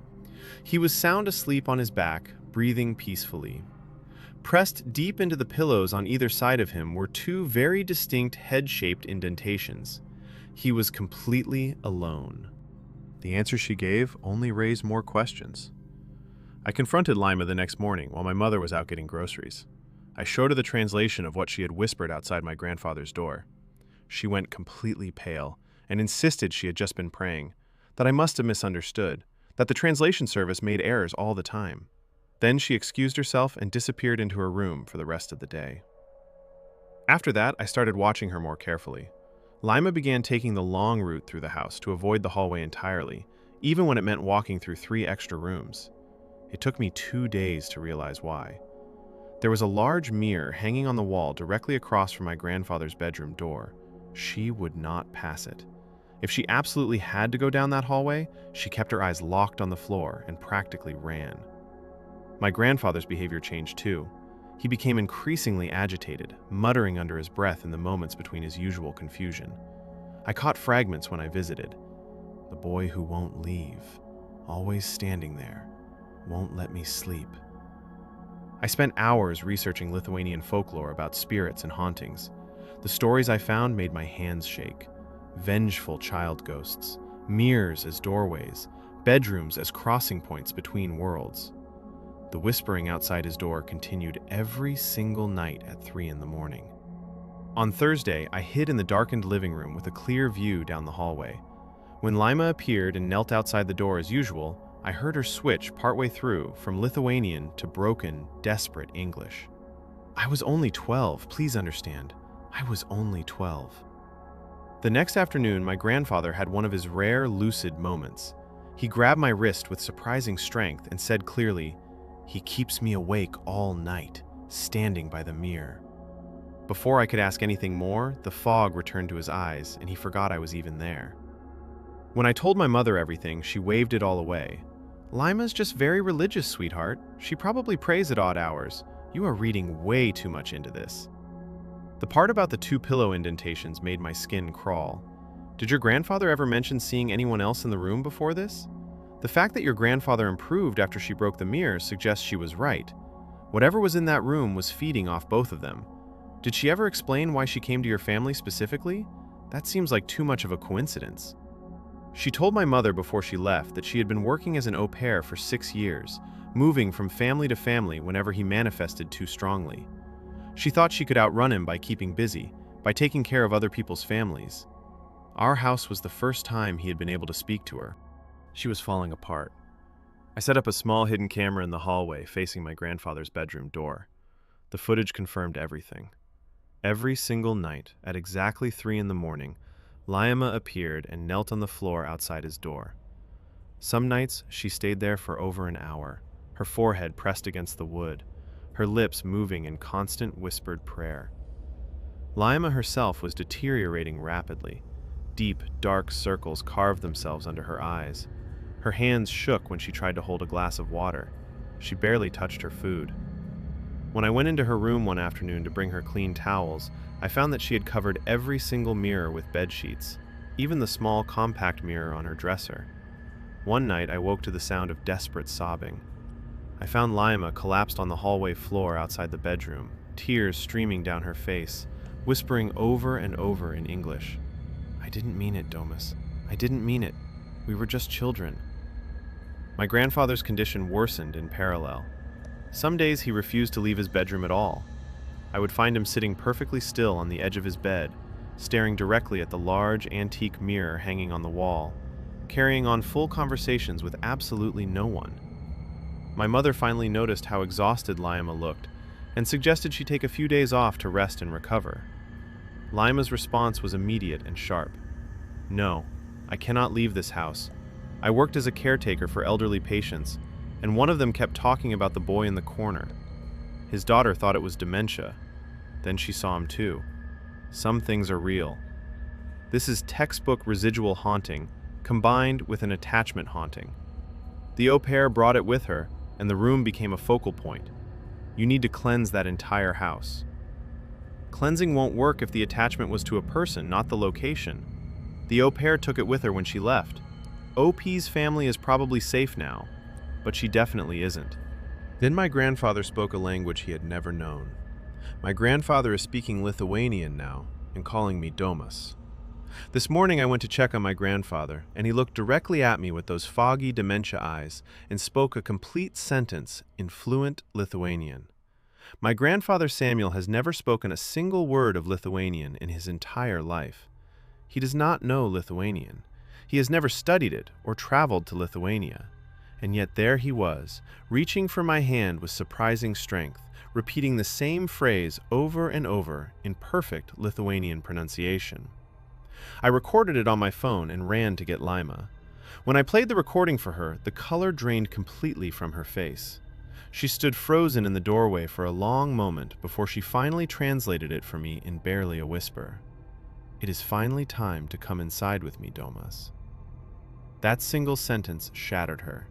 He was sound asleep on his back, breathing peacefully. Pressed deep into the pillows on either side of him were two very distinct head-shaped indentations. He was completely alone. The answer she gave only raised more questions. I confronted Lima the next morning while my mother was out getting groceries. I showed her the translation of what she had whispered outside my grandfather's door. She went completely pale and insisted she had just been praying, that I must have misunderstood, that the translation service made errors all the time. Then she excused herself and disappeared into her room for the rest of the day. After that, I started watching her more carefully. Lima began taking the long route through the house to avoid the hallway entirely, even when it meant walking through 3 extra rooms. It took me 2 days to realize why. There was a large mirror hanging on the wall directly across from my grandfather's bedroom door. She would not pass it. If she absolutely had to go down that hallway, she kept her eyes locked on the floor and practically ran. My grandfather's behavior changed too. He became increasingly agitated, muttering under his breath in the moments between his usual confusion. I caught fragments when I visited. "The boy who won't leave, always standing there, won't let me sleep." I spent hours researching Lithuanian folklore about spirits and hauntings. The stories I found made my hands shake. Vengeful child ghosts, mirrors as doorways, bedrooms as crossing points between worlds. The whispering outside his door continued every single night at 3 in the morning. On Thursday, I hid in the darkened living room with a clear view down the hallway. When Lima appeared and knelt outside the door as usual, I heard her switch partway through from Lithuanian to broken, desperate English. "I was only 12, please understand. I was only 12. The next afternoon, my grandfather had one of his rare lucid moments. He grabbed my wrist with surprising strength and said clearly, "He keeps me awake all night, standing by the mirror." Before I could ask anything more, the fog returned to his eyes, and he forgot I was even there. When I told my mother everything, she waved it all away. "Lima's just very religious, sweetheart. She probably prays at odd hours. You are reading way too much into this." The part about the 2 pillow indentations made my skin crawl. Did your grandfather ever mention seeing anyone else in the room before this? The fact that your grandfather improved after she broke the mirror suggests she was right. Whatever was in that room was feeding off both of them. Did she ever explain why she came to your family specifically? That seems like too much of a coincidence. She told my mother before she left that she had been working as an au pair for 6 years, moving from family to family whenever he manifested too strongly. She thought she could outrun him by keeping busy, by taking care of other people's families. Our house was the first time he had been able to speak to her. She was falling apart. I set up a small hidden camera in the hallway facing my grandfather's bedroom door. The footage confirmed everything. Every single night, at exactly 3 in the morning, Lima appeared and knelt on the floor outside his door. Some nights, she stayed there for over an hour, her forehead pressed against the wood, her lips moving in constant whispered prayer. Lima herself was deteriorating rapidly. Deep, dark circles carved themselves under her eyes. Her hands shook when she tried to hold a glass of water. She barely touched her food. When I went into her room one afternoon to bring her clean towels, I found that she had covered every single mirror with bed sheets, even the small compact mirror on her dresser. One night, I woke to the sound of desperate sobbing. I found Lima collapsed on the hallway floor outside the bedroom, tears streaming down her face, whispering over and over in English, "I didn't mean it, Domus. I didn't mean it. We were just children." My grandfather's condition worsened in parallel. Some days he refused to leave his bedroom at all. I would find him sitting perfectly still on the edge of his bed, staring directly at the large antique mirror hanging on the wall, carrying on full conversations with absolutely no one. My mother finally noticed how exhausted Lima looked and suggested she take a few days off to rest and recover. Lima's response was immediate and sharp. "No, I cannot leave this house. I worked as a caretaker for elderly patients, and one of them kept talking about the boy in the corner. His daughter thought it was dementia. Then she saw him too. Some things are real. This is textbook residual haunting, combined with an attachment haunting. The au pair brought it with her, and the room became a focal point. You need to cleanse that entire house. Cleansing won't work if the attachment was to a person, not the location. The au pair took it with her when she left. OP's family is probably safe now, but she definitely isn't." Then my grandfather spoke a language he had never known. My grandfather is speaking Lithuanian now and calling me Domus. This morning I went to check on my grandfather, and he looked directly at me with those foggy dementia eyes and spoke a complete sentence in fluent Lithuanian. My grandfather Samuel has never spoken a single word of Lithuanian in his entire life. He does not know Lithuanian. He has never studied it or traveled to Lithuania. And yet there he was, reaching for my hand with surprising strength, repeating the same phrase over and over in perfect Lithuanian pronunciation. I recorded it on my phone and ran to get Lima. When I played the recording for her, the color drained completely from her face. She stood frozen in the doorway for a long moment before she finally translated it for me in barely a whisper. "It is finally time to come inside with me, Domus." That single sentence shattered her.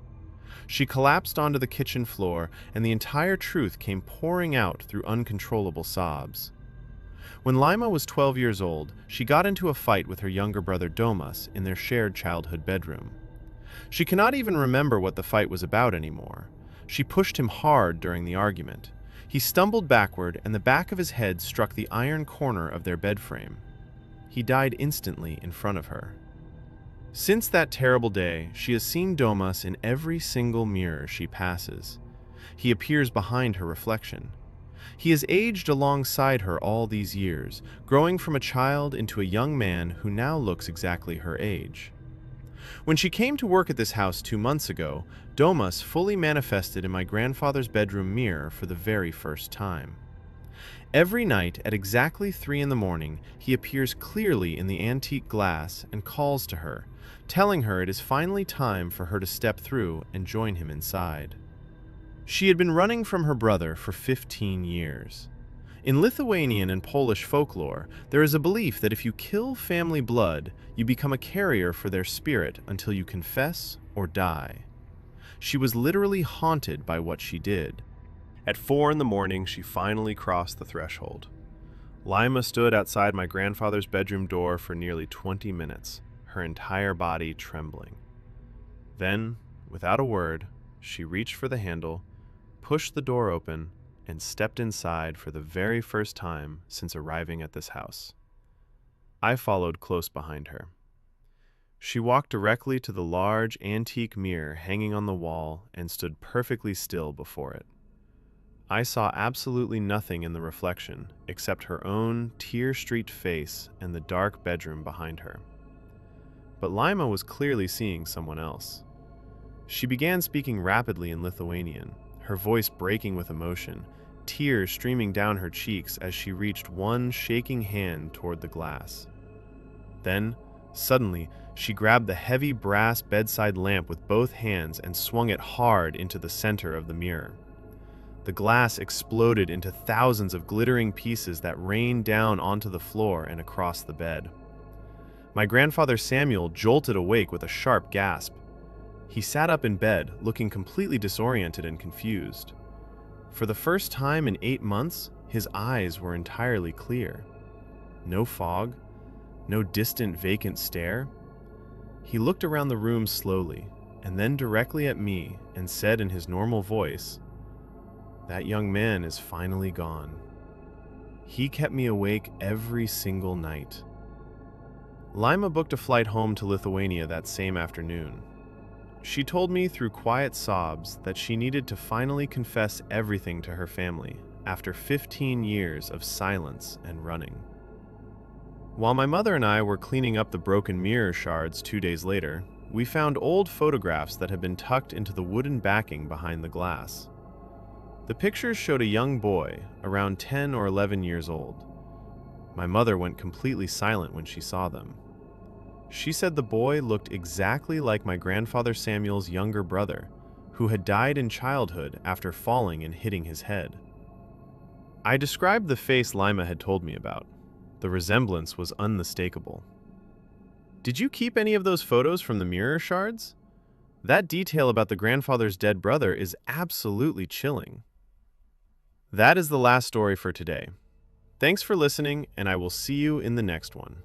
She collapsed onto the kitchen floor, and the entire truth came pouring out through uncontrollable sobs. When Lima was 12 years old, she got into a fight with her younger brother Domus in their shared childhood bedroom. She cannot even remember what the fight was about anymore. She pushed him hard during the argument. He stumbled backward, and the back of his head struck the iron corner of their bed frame. He died instantly in front of her. Since that terrible day, she has seen Domus in every single mirror she passes. He appears behind her reflection. He has aged alongside her all these years, growing from a child into a young man who now looks exactly her age. When she came to work at this house 2 months ago, Domus fully manifested in my grandfather's bedroom mirror for the very first time. Every night at exactly 3 in the morning, he appears clearly in the antique glass and calls to her, telling her it is finally time for her to step through and join him inside. She had been running from her brother for 15 years. In Lithuanian and Polish folklore, there is a belief that if you kill family blood, you become a carrier for their spirit until you confess or die. She was literally haunted by what she did. At 4 in the morning, she finally crossed the threshold. Lima stood outside my grandfather's bedroom door for nearly 20 minutes, her entire body trembling. Then, without a word, she reached for the handle, pushed the door open, and stepped inside for the very first time since arriving at this house. I followed close behind her. She walked directly to the large antique mirror hanging on the wall and stood perfectly still before it. I saw absolutely nothing in the reflection except her own tear-streaked face and the dark bedroom behind her. But Lima was clearly seeing someone else. She began speaking rapidly in Lithuanian, her voice breaking with emotion, tears streaming down her cheeks as she reached one shaking hand toward the glass. Then, suddenly, she grabbed the heavy brass bedside lamp with both hands and swung it hard into the center of the mirror. The glass exploded into thousands of glittering pieces that rained down onto the floor and across the bed. My grandfather Samuel jolted awake with a sharp gasp. He sat up in bed, looking completely disoriented and confused. For the first time in 8 months, his eyes were entirely clear. No fog, no distant vacant stare. He looked around the room slowly, and then directly at me, and said in his normal voice, "That young man is finally gone." He kept me awake every single night. Lima booked a flight home to Lithuania that same afternoon. She told me through quiet sobs that she needed to finally confess everything to her family after 15 years of silence and running. While my mother and I were cleaning up the broken mirror shards 2 days later, we found old photographs that had been tucked into the wooden backing behind the glass. The pictures showed a young boy, around 10 or 11 years old. My mother went completely silent when she saw them. She said the boy looked exactly like my grandfather Samuel's younger brother, who had died in childhood after falling and hitting his head. I described the face Lima had told me about. The resemblance was unmistakable. Did you keep any of those photos from the mirror shards? That detail about the grandfather's dead brother is absolutely chilling. That is the last story for today. Thanks for listening, and I will see you in the next one.